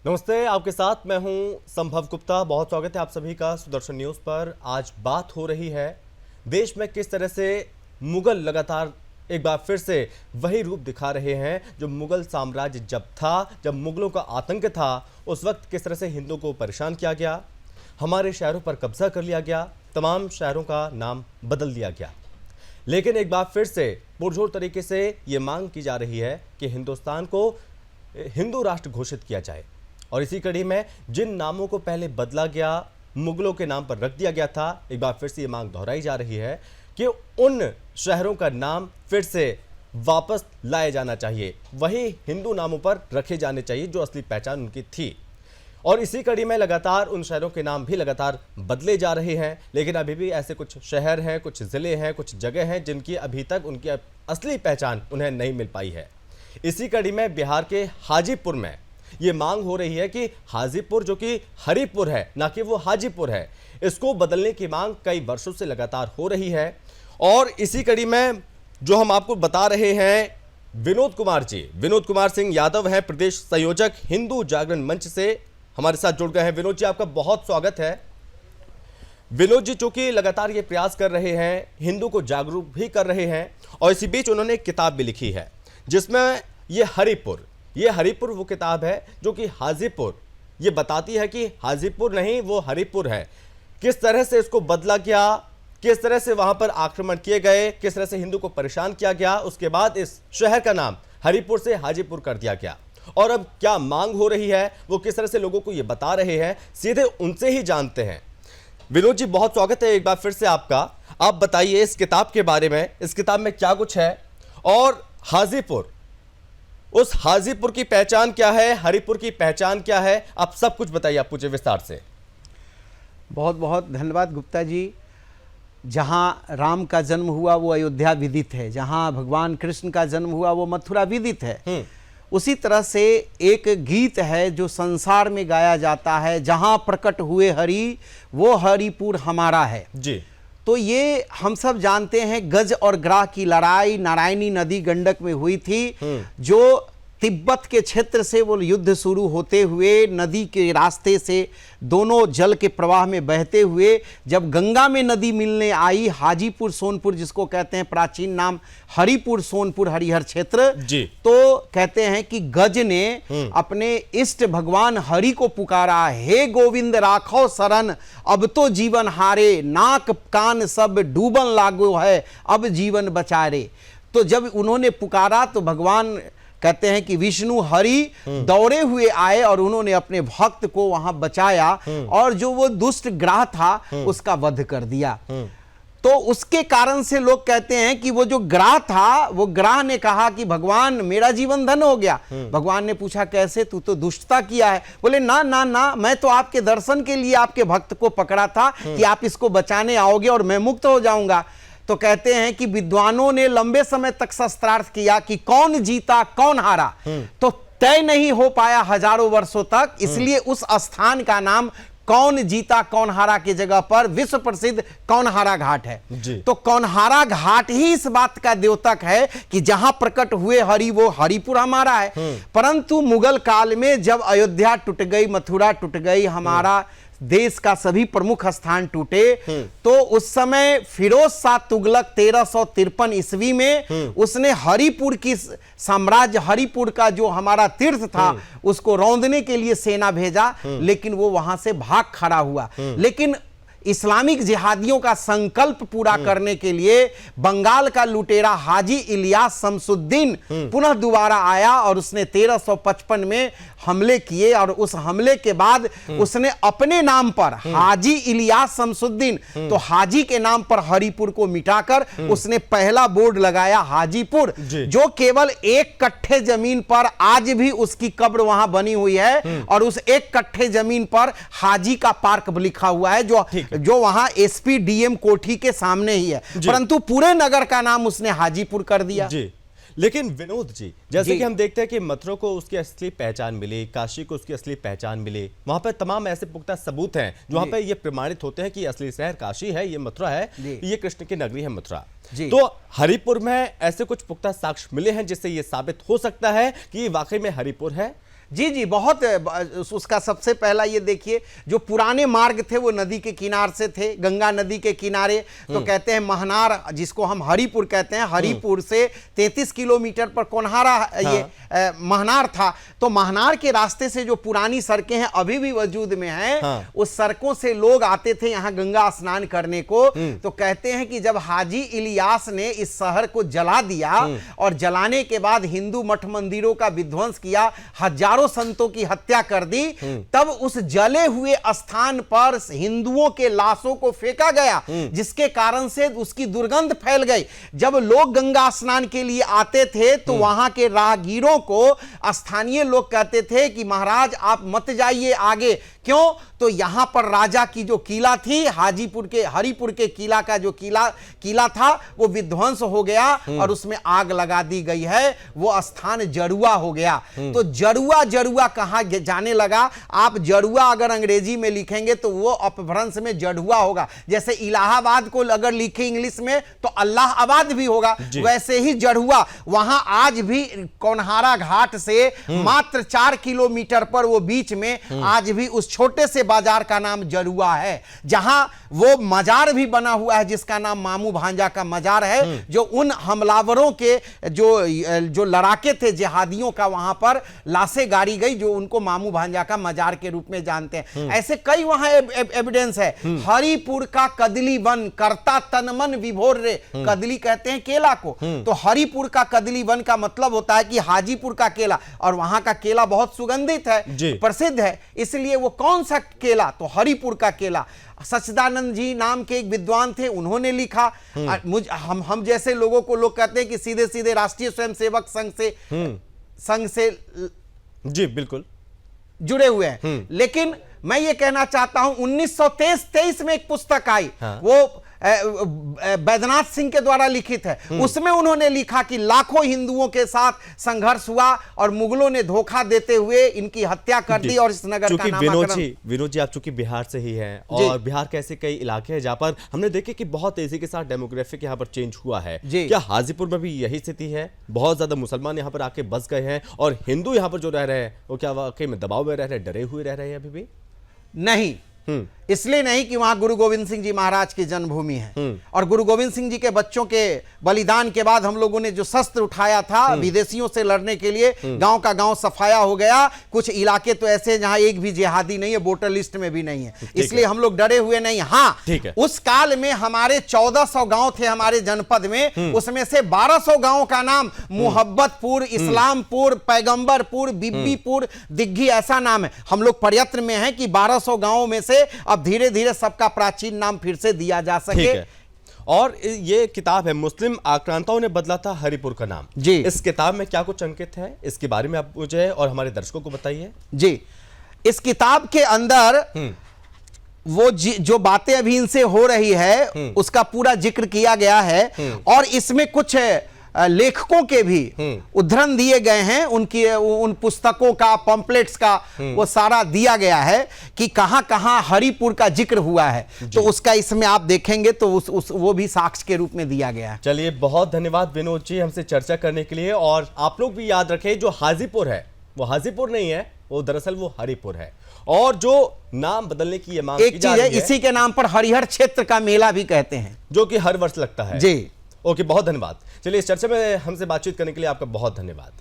नमस्ते, आपके साथ मैं हूं संभव गुप्ता। बहुत स्वागत है आप सभी का सुदर्शन न्यूज़ पर। आज बात हो रही है देश में किस तरह से मुगल लगातार एक बार फिर से वही रूप दिखा रहे हैं जो मुगल साम्राज्य जब था, जब मुगलों का आतंक था, उस वक्त किस तरह से हिंदुओं को परेशान किया गया, हमारे शहरों पर कब्जा कर लिया गया, तमाम शहरों का नाम बदल दिया गया। लेकिन एक बार फिर से पुरजोर तरीके से ये मांग की जा रही है कि हिंदुस्तान को हिंदू राष्ट्र घोषित किया जाए। और इसी कड़ी में जिन नामों को पहले बदला गया, मुगलों के नाम पर रख दिया गया था, एक बार फिर से ये मांग दोहराई जा रही है कि उन शहरों का नाम फिर से वापस लाया जाना चाहिए, वही हिंदू नामों पर रखे जाने चाहिए जो असली पहचान उनकी थी। और इसी कड़ी में लगातार उन शहरों के नाम भी लगातार बदले जा रहे हैं। लेकिन अभी भी ऐसे कुछ शहर हैं, कुछ ज़िले हैं, कुछ जगह हैं जिनकी अभी तक उनकी असली पहचान उन्हें नहीं मिल पाई है। इसी कड़ी में बिहार के हाजीपुर में ये मांग हो रही है कि हाजीपुर, जो कि हरिपुर है, ना कि वो हाजीपुर है, इसको बदलने की मांग कई वर्षों से लगातार हो रही है। और इसी कड़ी में जो हम आपको बता रहे हैं, विनोद कुमार सिंह यादव हैं, प्रदेश संयोजक हिंदू जागरण मंच से हमारे साथ जुड़ गए हैं। विनोद जी, आपका बहुत स्वागत है। विनोद जी चूंकि लगातार ये प्रयास कर रहे हैं, हिंदू को जागरूक भी कर रहे हैं, और इसी बीच उन्होंने एक किताब भी लिखी है जिसमें ये हरिपुर वो किताब है जो कि हाजीपुर ये बताती है कि हाजीपुर नहीं, वो हरिपुर है। किस तरह से इसको बदला गया, किस तरह से वहां पर आक्रमण किए गए, किस तरह से हिंदू को परेशान किया गया, उसके बाद इस शहर का नाम हरिपुर से हाजीपुर कर दिया गया। और अब क्या मांग हो रही है, वो किस तरह से लोगों को ये बता रहे हैं, सीधे उनसे ही जानते हैं। विनोद जी, बहुत स्वागत है एक बार फिर से आपका। आप बताइए इस किताब के बारे में, इस किताब में क्या कुछ है, और हाजीपुर, उस हाजीपुर की पहचान क्या है, हरिपुर की पहचान क्या है, आप सब कुछ बताइए, आप पूछे विस्तार से। बहुत बहुत धन्यवाद गुप्ता जी। जहाँ राम का जन्म हुआ वो अयोध्या विदित है, जहाँ भगवान कृष्ण का जन्म हुआ वो मथुरा विदित है। उसी तरह से एक गीत है जो संसार में गाया जाता है, जहाँ प्रकट हुए हरि वो हरिपुर हमारा है जी। तो ये हम सब जानते हैं, गज और ग्राह की लड़ाई नारायणी नदी गंडक में हुई थी, जो तिब्बत के क्षेत्र से वो युद्ध शुरू होते हुए नदी के रास्ते से दोनों जल के प्रवाह में बहते हुए जब गंगा में नदी मिलने आई, हाजीपुर सोनपुर जिसको कहते हैं, प्राचीन नाम हरिपुर सोनपुर हरिहर क्षेत्र जी, तो कहते हैं कि गज ने अपने इष्ट भगवान हरि को पुकारा, हे गोविंद राखो शरण अब तो जीवन हारे, नाक कान सब डूबन लागो है अब जीवन बचारे। तो जब उन्होंने पुकारा तो भगवान कहते हैं कि विष्णु हरि दौड़े हुए आए और उन्होंने अपने भक्त को वहां बचाया और जो वो दुष्ट ग्राह था उसका वध कर दिया। तो उसके कारण से लोग कहते हैं कि वो जो ग्राह था, वो ग्राह ने कहा कि भगवान मेरा जीवन धन हो गया। भगवान ने पूछा कैसे, तू तो दुष्टता किया है। बोले ना ना ना, मैं तो आपके दर्शन के लिए आपके भक्त को पकड़ा था कि आप इसको बचाने आओगे और मैं मुक्त हो जाऊंगा। तो कहते हैं कि विद्वानों ने लंबे समय तक शस्त्रार्थ किया कि कौन जीता कौन हारा, तो तय नहीं हो पाया हजारों वर्षों तक। इसलिए उस स्थान का नाम कौन जीता कौन हारा की जगह पर विश्व प्रसिद्ध कौनहारा घाट है। तो कौनहारा घाट ही इस बात का द्योतक है कि जहां प्रकट हुए हरि वो हरिपुर हमारा है। परंतु मुगल काल में जब अयोध्या टूट गई, मथुरा टूट गई, हमारा देश का सभी प्रमुख स्थान टूटे, तो उस समय फिरोज शाह तुगलक 1353 ईस्वी में उसने हरिपुर की साम्राज्य, हरिपुर का जो हमारा तीर्थ था, उसको रौंदने के लिए सेना भेजा, लेकिन वो वहां से भाग खड़ा हुआ। लेकिन इस्लामिक जिहादियों का संकल्प पूरा करने के लिए बंगाल का लुटेरा हाजी इलियास शमसुद्दीन पुनः दोबारा आया और उसने 1355 में हमले किए, और उस हमले के बाद उसने अपने नाम पर हाजी इलियास शमसुद्दीन, तो हाजी के नाम पर हरिपुर को मिटाकर उसने पहला बोर्ड लगाया हाजीपुर, जो केवल 1 कट्ठे जमीन पर आज भी उसकी कब्र वहां बनी हुई है, और उस 1 कट्ठे जमीन पर हाजी का पार्क लिखा हुआ है, जो वहां एसपी डीएम कोठी के सामने ही है। परंतु पूरे नगर का नाम उसने हाजीपुर कर दिया जी। लेकिन विनोद जी, जैसे कि हम देखते हैं कि मथुरा को उसकी असली पहचान मिली, काशी को उसकी असली पहचान मिली, वहां पर तमाम ऐसे पुख्ता सबूत हैं जो वहां पर ये प्रमाणित होते हैं कि असली शहर काशी है, ये मथुरा है, ये कृष्ण की नगरी है मथुरा। तो हरिपुर में ऐसे कुछ पुख्ता साक्ष्य मिले हैं जिससे ये साबित हो सकता है कि वाकई में हरिपुर है। जी जी, बहुत उसका सबसे पहला ये देखिए, जो पुराने मार्ग थे वो नदी के किनार से थे, गंगा नदी के किनारे। तो कहते हैं महनार, जिसको हम हरिपुर कहते हैं, हरिपुर से 33 किलोमीटर पर कोनहारा ये महनार था। तो महनार के रास्ते से जो पुरानी सड़कें हैं अभी भी वजूद में हैं, उस सड़कों से लोग आते थे यहाँ गंगा स्नान करने को। तो कहते हैं कि जब हाजी इलियास ने इस शहर को जला दिया और जलाने के बाद हिंदू मठ मंदिरों का विध्वंस किया, हजारों संतों की हत्या कर दी, तब उस जले हुए स्थान पर हिंदुओं के लाशों को फेंका गया, जिसके कारण से उसकी दुर्गंध फैल गई। जब लोग गंगा स्नान के लिए आते थे तो वहां के राहगीरों को स्थानीय लोग कहते थे कि महाराज आप मत जाइए आगे। क्यों? तो यहां पर राजा की जो किला थी, हाजीपुर के हरिपुर के किला का जो किला था वो विध्वंस हो गया और उसमें आग लगा दी गई है। वो स्थान जरुआ हो गया। तो जरुआ कहा जाने लगा। आप जरुआ अगर अंग्रेजी में लिखेंगे तो वो अपभ्रंश में जड़ुआ होगा। जैसे इलाहाबाद को अगर लिखे इंग्लिश में तो अल्लाहाबाद भी होगा, वैसे ही जड़ुआ। वहां आज भी कोनहारा घाट से मात्र 4 किलोमीटर पर वो बीच में आज भी उस छोटे से बाजार का नाम जरुआ है, जहां वो मजार भी बना हुआ है जिसका नाम मामू भांजा का मजार है, जो उन हमलावरों के जो लड़ाके थे जिहादियों का, वहां पर लाशें गाड़ी गई, जो उनको मामू भांजा का मजार के रूप में जानते हैं। ऐसे कई वहां एविडेंस है। हरिपुर का कदली वन करता तन मन विभोर रे, कदली कहते हैं केला को। तो हरिपुर का कदली वन का मतलब होता है कि हाजीपुर का केला, और वहां का केला बहुत सुगंधित है, प्रसिद्ध है, इसलिए वो कौन सा केला? तो हरिपुर का केला। सच्चिदानंद जी नाम के एक विद्वान थे, उन्होंने लिखा। हम जैसे लोगों को लोग कहते हैं कि सीधे सीधे राष्ट्रीय स्वयंसेवक संघ से जी बिल्कुल जुड़े हुए हैं, लेकिन मैं ये कहना चाहता हूं 1923 में एक पुस्तक आई, वो बैद्यनाथ सिंह के द्वारा लिखित है। उसमें उन्होंने लिखा कि लाखों हिंदुओं के साथ संघर्ष हुआ और मुगलों ने धोखा देते हुए इनकी हत्या कर दी और इस नगर का नामकरण। विनोद जी आप चूंकि बिहार से ही हैं और बिहार के ऐसे कई इलाके हैं जहां पर हमने देखे कि बहुत तेजी के साथ डेमोग्राफिक यहाँ पर चेंज हुआ है। क्या हाजीपुर में भी यही स्थिति है? बहुत ज्यादा मुसलमान यहाँ पर आके बस गए हैं और हिंदू यहाँ पर जो रह रहे हैं वो क्या वाकई में दबाव में रह रहे हैं, डरे हुए रह रहे हैं अभी भी? नहीं, इसलिए नहीं कि वहां गुरु गोविंद सिंह जी महाराज की जन्मभूमि है, और गुरु गोविंद सिंह जी के बच्चों के बलिदान के बाद हम लोगों ने जो शस्त्र उठाया था विदेशियों से लड़ने के लिए, गांव का गांव सफाया हो गया। कुछ इलाके तो ऐसे जहां एक भी जिहादी नहीं है, वोटर लिस्ट में भी नहीं है, इसलिए हम लोग डरे हुए नहीं। हाँ, उस काल में हमारे 1400 गांव थे हमारे जनपद में, उसमें से 1200 गांव का नाम मोहब्बतपुर, इस्लामपुर, पैगंबरपुर, बिब्बीपुर, दिग्घी ऐसा नाम है। हम लोग प्रयत्न में है कि 1200 गांवों में से अब धीरे धीरे सबका प्राचीन नाम फिर से दिया जा सके। और ये किताब है मुस्लिम आक्रांताओं ने बदला था हरिपुर का नाम जी। इस किताब में क्या कुछ अंकित है, इसके बारे में आप मुझे और हमारे दर्शकों को बताइए। जी, इस किताब के अंदर वो जो बातें अभी इनसे हो रही है उसका पूरा जिक्र किया गया है, और इसमें कुछ लेखकों के भी उद्धरण दिए गए हैं, उन पुस्तकों का, पंपलेट्स का वो सारा दिया गया है कि कहां कहां हरिपुर का जिक्र हुआ है। तो उसका इसमें आप देखेंगे तो वो भी साक्ष्य के रूप में दिया गया है। चलिए, बहुत धन्यवाद विनोद जी हमसे चर्चा करने के लिए। और आप लोग भी याद रखें, जो हाजीपुर है वो हाजीपुर नहीं है, वो दरअसल वो हरिपुर है। और जो नाम बदलने की ये मांग एक चीज है, इसी के नाम पर हरिहर क्षेत्र का मेला भी कहते हैं, जो कि हर वर्ष लगता है जी। ओके, बहुत धन्यवाद। चलिए, इस चर्चा में हमसे बातचीत करने के लिए आपका बहुत धन्यवाद।